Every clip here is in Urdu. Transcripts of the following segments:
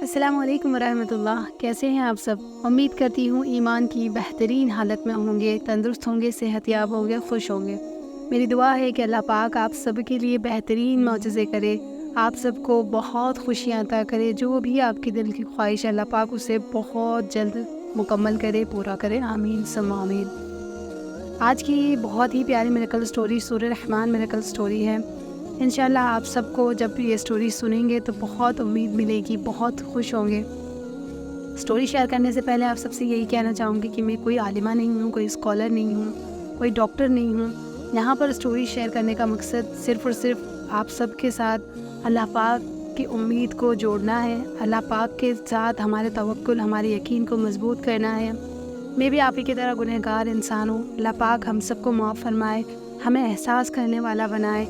السلام علیکم ورحمۃ اللہ، کیسے ہیں آپ سب؟ امید کرتی ہوں ایمان کی بہترین حالت میں ہوں گے، تندرست ہوں گے، صحت یاب ہوں گے، خوش ہوں گے۔ میری دعا ہے کہ اللہ پاک آپ سب کے لیے بہترین معجزے کرے، آپ سب کو بہت خوشیاں عطا کرے، جو بھی آپ کی دل کی خواہش ہے اللہ پاک اسے بہت جلد مکمل کرے، پورا کرے، آمین ثم آمین۔ آج کی بہت ہی پیاری میریکل سٹوری سورہ رحمان میریکل سٹوری ہے۔ انشاءاللہ آپ سب کو جب یہ سٹوری سنیں گے تو بہت امید ملے گی، بہت خوش ہوں گے۔ سٹوری شیئر کرنے سے پہلے آپ سب سے یہی کہنا چاہوں گی کہ میں کوئی عالمہ نہیں ہوں، کوئی اسکالر نہیں ہوں، کوئی ڈاکٹر نہیں ہوں۔ یہاں پر سٹوری شیئر کرنے کا مقصد صرف اور صرف آپ سب کے ساتھ اللہ پاک کی امید کو جوڑنا ہے، اللہ پاک کے ساتھ ہمارے توکل، ہمارے یقین کو مضبوط کرنا ہے۔ میں بھی آپ ہی کی طرح گنہگار انسان ہوں، اللہ پاک ہم سب کو معاف فرمائے، ہمیں احساس کرنے والا بنائے۔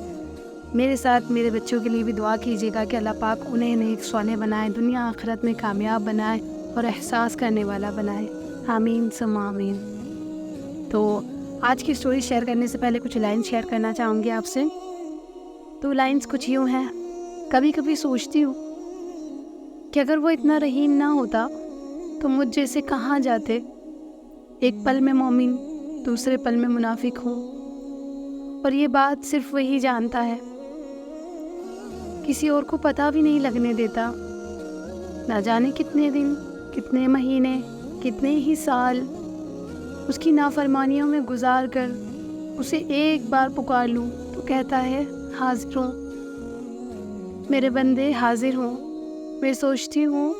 میرے ساتھ میرے بچوں کے لیے بھی دعا کیجیے گا کہ اللہ پاک انہیں نیک صالح بنائے، دنیا آخرت میں کامیاب بنائے اور احساس کرنے والا بنائے، آمین ثم آمین۔ تو آج کی سٹوری شیئر کرنے سے پہلے کچھ لائن شیئر کرنا چاہوں گی آپ سے۔ تو لائنز کچھ یوں ہیں: کبھی کبھی سوچتی ہوں کہ اگر وہ اتنا رحیم نہ ہوتا تو مجھ جیسے کہاں جاتے۔ ایک پل میں مومن، دوسرے پل میں منافق ہوں، اور یہ بات صرف وہی جانتا ہے، کسی اور کو پتہ بھی نہیں لگنے دیتا۔ نہ جانے کتنے دن، کتنے مہینے، کتنے ہی سال اس کی نافرمانیوں میں گزار کر اسے ایک بار پکار لوں تو کہتا ہے حاضر ہوں، میرے بندے حاضر ہوں۔ میں سوچتی ہوں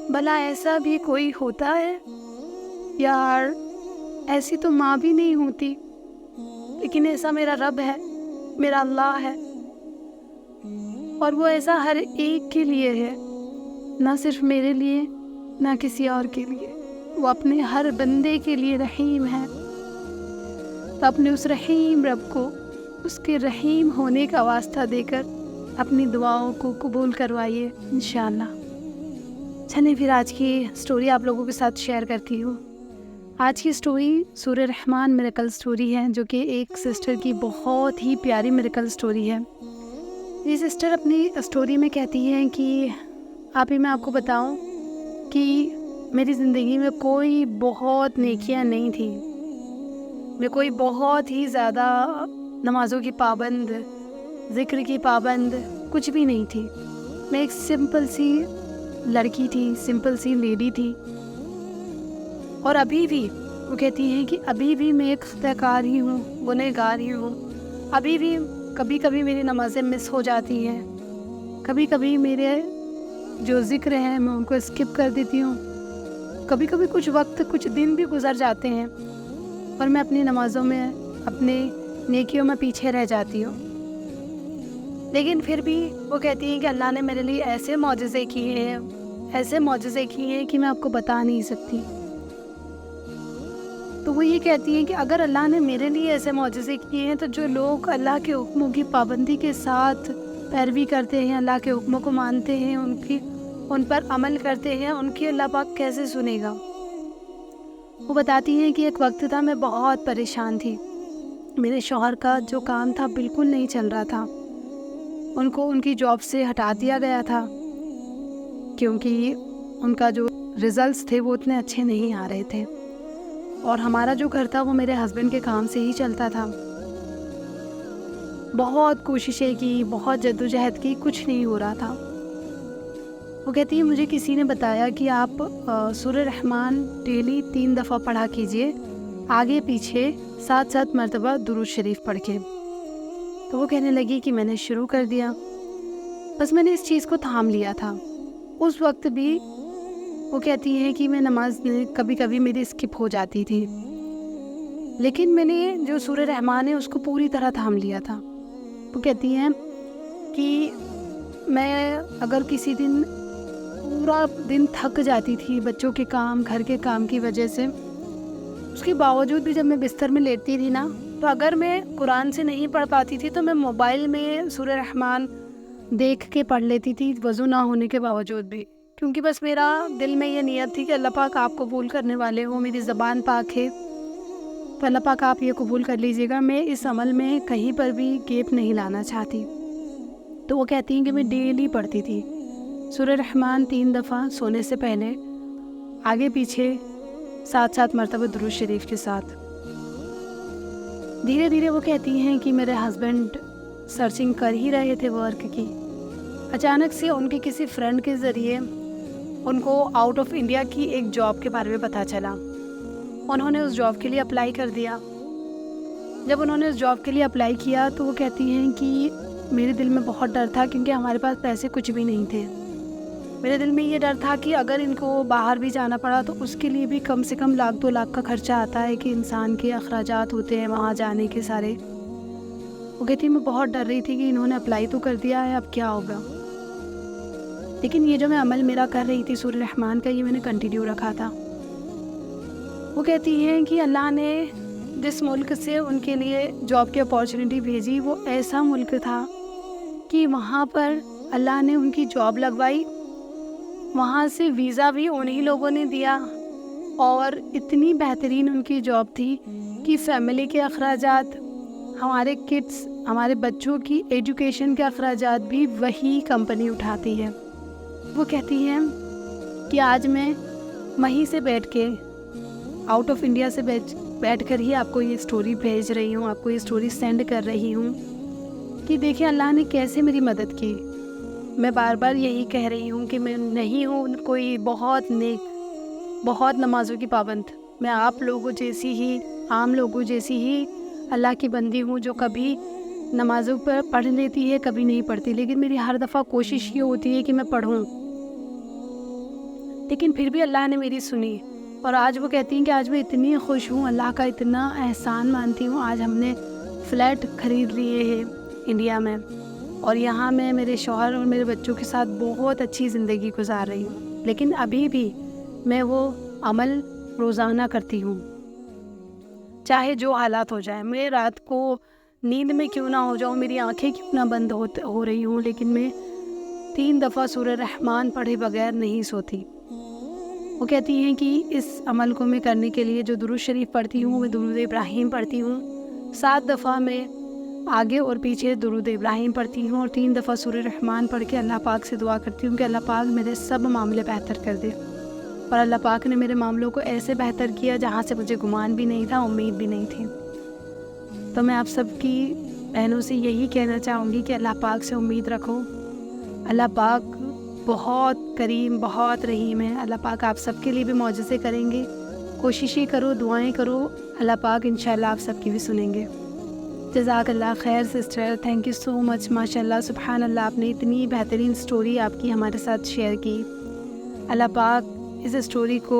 بھلا ایسا بھی کوئی ہوتا ہے؟ یار ایسی تو ماں بھی نہیں ہوتی، لیکن ایسا میرا رب ہے، میرا اللہ ہے، اور وہ ایسا ہر ایک کے لیے ہے، نہ صرف میرے لیے، نہ کسی اور کے لیے۔ وہ اپنے ہر بندے کے لیے رحیم ہے۔ تو اپنے اس رحیم رب کو اس کے رحیم ہونے کا واسطہ دے کر اپنی دعاؤں کو قبول کروائیے انشاءاللہ۔ چلیں پھر آج کی سٹوری آپ لوگوں کے ساتھ شیئر کرتی ہوں۔ آج کی سٹوری سورہ رحمان میریکل سٹوری ہے، جو کہ ایک سسٹر کی بہت ہی پیاری میریکل سٹوری ہے۔ یہ سسٹر اپنی سٹوری میں کہتی ہیں کہ میں آپ کو بتاؤں کہ میری زندگی میں کوئی بہت نیکیاں نہیں تھیں، میں کوئی بہت ہی زیادہ نمازوں کی پابند، ذکر کی پابند کچھ بھی نہیں تھی۔ میں ایک سمپل سی لڑکی تھی، سمپل سی لیڈی تھی، اور ابھی بھی وہ کہتی ہیں کہ ابھی بھی میں ایک خطا کار ہی ہوں، گنہگار ہی ہوں۔ ابھی بھی کبھی کبھی میری نمازیں مس ہو جاتی ہیں، کبھی کبھی میرے جو ذکر ہیں میں ان کو اسکپ کر دیتی ہوں، کبھی کبھی کچھ وقت، کچھ دن بھی گزر جاتے ہیں اور میں اپنی نمازوں میں، اپنے نیکیوں میں پیچھے رہ جاتی ہوں۔ لیکن پھر بھی وہ کہتی ہیں کہ اللہ نے میرے لیے ایسے معجزے کیے ہیں، ایسے معجزے کیے ہیں کہ میں آپ کو بتا نہیں سکتی۔ تو وہ یہ کہتی ہیں کہ اگر اللہ نے میرے لیے ایسے معجزے کیے ہیں تو جو لوگ اللہ کے حکموں کی پابندی کے ساتھ پیروی کرتے ہیں، اللہ کے حکموں کو مانتے ہیں، ان پر عمل کرتے ہیں، ان کی اللہ پاک کیسے سنے گا۔ وہ بتاتی ہیں کہ ایک وقت تھا میں بہت پریشان تھی، میرے شوہر کا جو کام تھا بالکل نہیں چل رہا تھا، ان کو ان کی جاب سے ہٹا دیا گیا تھا کیونکہ ان کا جو ریزلٹس تھے وہ اتنے اچھے نہیں آ رہے تھے، اور ہمارا جو گھر تھا وہ میرے ہسبینڈ کے کام سے ہی چلتا تھا۔ بہت کوششیں کی، بہت جدوجہد کی، کچھ نہیں ہو رہا تھا۔ وہ کہتی ہے مجھے کسی نے بتایا کہ آپ سورہ رحمان ڈیلی 3 دفعہ پڑھا کیجئے، آگے پیچھے 7 مرتبہ درود شریف پڑھ کے۔ تو وہ کہنے لگی کہ میں نے شروع کر دیا، بس میں نے اس چیز کو تھام لیا تھا۔ اس وقت بھی وہ کہتی ہیں کہ میں نماز کبھی کبھی میری اسکپ ہو جاتی تھی، لیکن میں نے جو سورہ رحمان ہے اس کو پوری طرح تھام لیا تھا۔ وہ کہتی ہیں کہ میں اگر کسی دن پورا دن تھک جاتی تھی بچوں کے کام، گھر کے کام کی وجہ سے، اس کے باوجود بھی جب میں بستر میں لیٹتی تھی نا، تو اگر میں قرآن سے نہیں پڑھ پاتی تھی تو میں موبائل میں سورہ رحمان دیکھ کے پڑھ لیتی تھی، وضو نہ ہونے کے باوجود بھی، کیونکہ بس میرا دل میں یہ نیت تھی کہ اللہ پاک آپ قبول کرنے والے ہو، میری زبان پاک ہے، تو اللہ پاک آپ یہ قبول کر لیجیے گا، میں اس عمل میں کہیں پر بھی گیپ نہیں لانا چاہتی۔ تو وہ کہتی ہیں کہ میں ڈیلی پڑھتی تھی، سورہ رحمان 3 دفعہ سونے سے پہلے آگے پیچھے 7 مرتبہ درود شریف کے ساتھ۔ دھیرے دھیرے وہ کہتی ہیں کہ میرے ہسبینڈ سرچنگ کر ہی رہے تھے ورک کی، اچانک سے ان کے کسی فرینڈ کے ذریعے ان کو آؤٹ آف انڈیا کی ایک جاب کے بارے میں پتہ چلا۔ انہوں نے اس جاب کے لیے اپلائی کر دیا۔ جب انہوں نے اس جاب کے لیے اپلائی کیا تو وہ کہتی ہیں کہ میرے دل میں بہت ڈر تھا، کیونکہ ہمارے پاس پیسے کچھ بھی نہیں تھے۔ میرے دل میں یہ ڈر تھا کہ اگر ان کو باہر بھی جانا پڑا تو اس کے لیے بھی کم سے کم 1,00,000 2 لاکھ کا خرچہ آتا ہے کہ انسان کے اخراجات ہوتے ہیں وہاں جانے کے سارے۔ وہ کہتی میں بہت ڈر رہی تھی کہ انہوں نے اپلائی تو کر دیا ہے، اب کیا ہوگا، لیکن یہ جو میں عمل میرا کر رہی تھی سورہ رحمان کا، یہ میں نے کنٹینیو رکھا تھا۔ وہ کہتی ہیں کہ اللہ نے جس ملک سے ان کے لیے جاب کی اپارچونیٹی بھیجی وہ ایسا ملک تھا کہ وہاں پر اللہ نے ان کی جاب لگوائی، وہاں سے ویزا بھی انہی لوگوں نے دیا، اور اتنی بہترین ان کی جاب تھی کہ فیملی کے اخراجات، ہمارے کڈس، ہمارے بچوں کی ایجوکیشن کے اخراجات بھی وہی کمپنی اٹھاتی ہے۔ وہ کہتی ہیں کہ آج میں وہیں سے بیٹھ کے، آؤٹ آف انڈیا سے بیٹھ کر ہی آپ کو یہ سٹوری بھیج رہی ہوں، آپ کو یہ سٹوری سینڈ کر رہی ہوں کہ دیکھیں اللہ نے کیسے میری مدد کی۔ میں بار بار یہی کہہ رہی ہوں کہ میں نہیں ہوں کوئی بہت نیک، بہت نمازوں کی پابند، میں آپ لوگوں جیسی ہی، عام لوگوں جیسی ہی اللہ کی بندی ہوں، جو کبھی نمازوں پر پڑھ لیتی ہے، کبھی نہیں پڑھتی، لیکن میری ہر دفعہ کوشش یہ ہوتی ہے کہ میں پڑھوں، لیکن پھر بھی اللہ نے میری سنی۔ اور آج وہ کہتی ہیں کہ آج میں اتنی خوش ہوں، اللہ کا اتنا احسان مانتی ہوں، آج ہم نے فلیٹ خرید لیے ہیں انڈیا میں، اور یہاں میں میرے شوہر اور میرے بچوں کے ساتھ بہت اچھی زندگی گزار رہی ہوں، لیکن ابھی بھی میں وہ عمل روزانہ کرتی ہوں، چاہے جو حالات ہو جائیں، میں رات کو نیند میں کیوں نہ ہو جاؤں، میری آنکھیں کیوں نہ بند ہو رہی ہوں، لیکن میں 3 دفعہ سورہ رحمان پڑھے بغیر نہیں سوتی۔ وہ کہتی ہیں کہ اس عمل کو میں کرنے کے لیے جو درود شریف پڑھتی ہوں، میں درود ابراہیم پڑھتی ہوں، 7 دفعہ میں آگے اور پیچھے درود ابراہیم پڑھتی ہوں، اور 3 دفعہ سورہ رحمان پڑھ کے اللہ پاک سے دعا کرتی ہوں کہ اللہ پاک میرے سب معاملے بہتر کر دے، اور اللہ پاک نے میرے معاملوں کو ایسے بہتر کیا جہاں سے مجھے گمان بھی نہیں تھا، امید بھی نہیں تھی۔ تو میں آپ سب کی بہنوں سے یہی کہنا چاہوں گی کہ اللہ پاک سے امید رکھو، اللہ پاک بہت کریم، بہت رحیم ہے، اللہ پاک آپ سب کے لیے بھی معجزے کریں گے، کوششیں کرو، دعائیں کرو، اللہ پاک انشاءاللہ آپ سب کی بھی سنیں گے۔ جزاک اللہ خیر سسٹر، تھینک یو سو مچ، ماشاء اللہ، سبحان اللہ، آپ نے اتنی بہترین سٹوری آپ کی ہمارے ساتھ شیئر کی۔ اللہ پاک اس سٹوری کو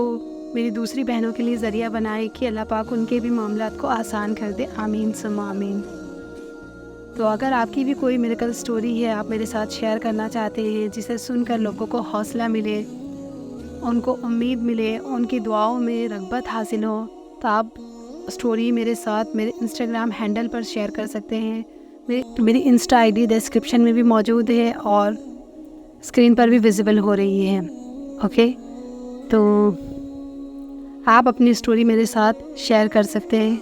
میری دوسری بہنوں کے لیے ذریعہ بنائے کہ اللہ پاک ان کے بھی معاملات کو آسان کر دے، آمین ثم آمین۔ تو اگر آپ کی بھی کوئی میریکل سٹوری ہے، آپ میرے ساتھ شیئر کرنا چاہتے ہیں، جسے سن کر لوگوں کو حوصلہ ملے، ان کو امید ملے، ان کی دعاؤں میں رغبت حاصل ہو، تو آپ سٹوری میرے ساتھ میرے انسٹاگرام ہینڈل پر شیئر کر سکتے ہیں۔ میری انسٹا آئی ڈی ڈسکرپشن میں بھی موجود ہے اور اسکرین پر بھی ویزیبل ہو رہی ہے، اوکے؟ تو آپ اپنی سٹوری میرے ساتھ شیئر کر سکتے ہیں،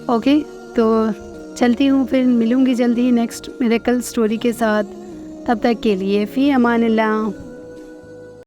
اوکے؟ تو چلتی ہوں، پھر ملوں گی جلدی نیکسٹ میریکل سٹوری کے ساتھ، تب تک کے لیے فی امان اللہ۔